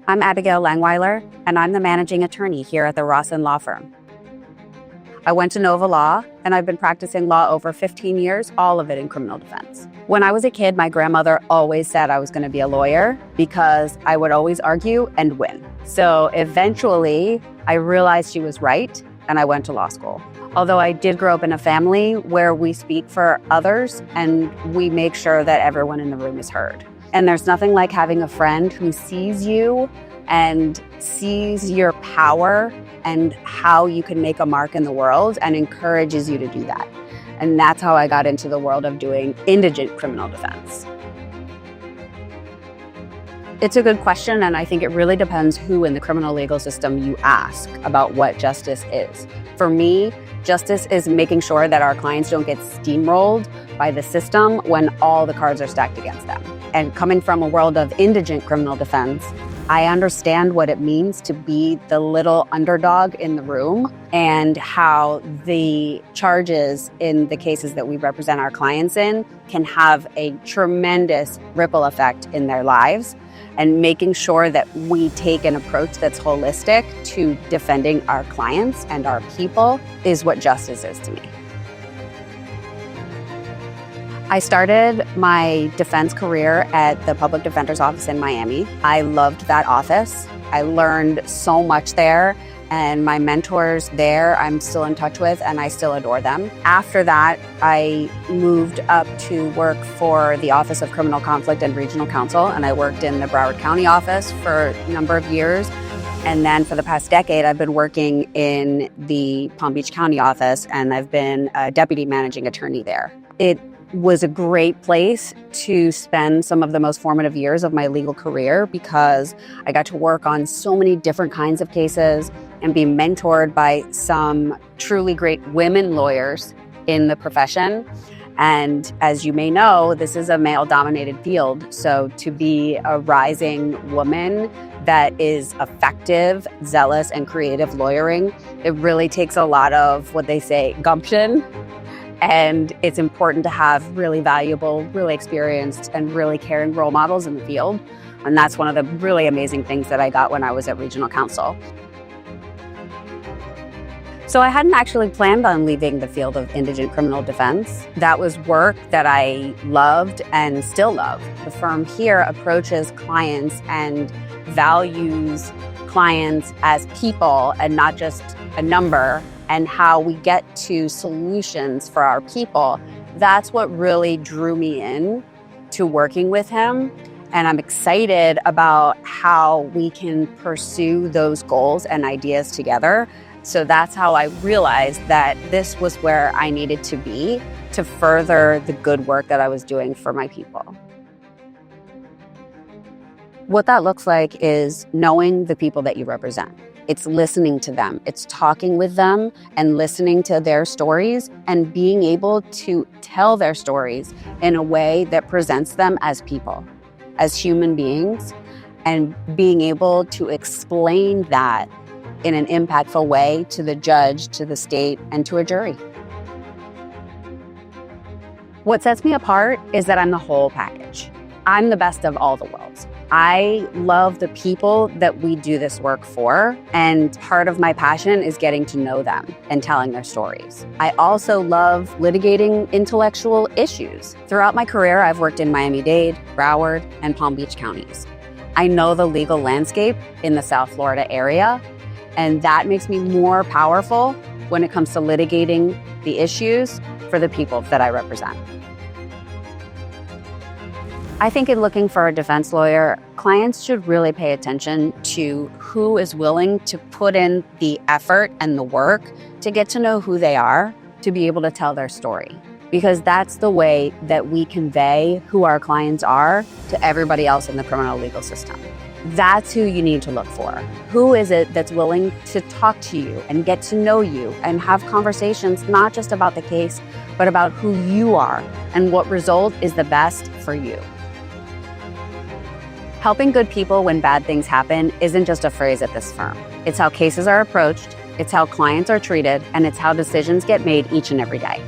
I'm Abigail Langweiler, and I'm the managing attorney here at the Rossen Law Firm. I went to Nova Law, and I've been practicing law over 15 years, all of it in criminal defense. When I was a kid, my grandmother always said I was going to be a lawyer because I would always argue and win. So eventually, I realized she was right, and I went to law school. Although I did grow up in a family where we speak for others and we make sure that everyone in the room is heard. And there's nothing like having a friend who sees you and sees your power and how you can make a mark in the world and encourages you to do that. And that's how I got into the world of doing indigent criminal defense. It's a good question, and I think it really depends who in the criminal legal system you ask about what justice is. For me, justice is making sure that our clients don't get steamrolled by the system when all the cards are stacked against them. And coming from a world of indigent criminal defense, I understand what it means to be the little underdog in the room and how the charges in the cases that we represent our clients in can have a tremendous ripple effect in their lives. And making sure that we take an approach that's holistic to defending our clients and our people is what justice is to me. I started my defense career at the Public Defender's Office in Miami. I loved that office. I learned so much there, and my mentors there I'm still in touch with, and I still adore them. After that, I moved up to work for the Office of Criminal Conflict and Regional Counsel, and I worked in the Broward County office for a number of years. And then for the past decade, I've been working in the Palm Beach County office, and I've been a deputy managing attorney there. It was a great place to spend some of the most formative years of my legal career because I got to work on so many different kinds of cases and be mentored by some truly great women lawyers in the profession. And as you may know, this is a male-dominated field. So to be a rising woman that is effective, zealous, and creative lawyering, it really takes a lot of what they say, gumption. And it's important to have really valuable, really experienced, and really caring role models in the field. And that's one of the really amazing things that I got when I was at Regional Counsel. So I hadn't actually planned on leaving the field of indigent criminal defense. That was work that I loved and still love. The firm here approaches clients and values clients as people and not just a number, and how we get to solutions for our people. That's what really drew me in to working with him. And I'm excited about how we can pursue those goals and ideas together. So that's how I realized that this was where I needed to be to further the good work that I was doing for my people. What that looks like is knowing the people that you represent. It's listening to them. It's talking with them and listening to their stories and being able to tell their stories in a way that presents them as people, as human beings, and being able to explain that in an impactful way to the judge, to the state, and to a jury. What sets me apart is that I'm the whole package. I'm the best of all the worlds. I love the people that we do this work for, and part of my passion is getting to know them and telling their stories. I also love litigating intellectual issues. Throughout my career, I've worked in Miami-Dade, Broward, and Palm Beach counties. I know the legal landscape in the South Florida area, and that makes me more powerful when it comes to litigating the issues for the people that I represent. I think in looking for a defense lawyer, clients should really pay attention to who is willing to put in the effort and the work to get to know who they are, to be able to tell their story. Because that's the way that we convey who our clients are to everybody else in the criminal legal system. That's who you need to look for. Who is it that's willing to talk to you and get to know you and have conversations not just about the case, but about who you are and what result is the best for you. Helping good people when bad things happen isn't just a phrase at this firm. It's how cases are approached, it's how clients are treated, and it's how decisions get made each and every day.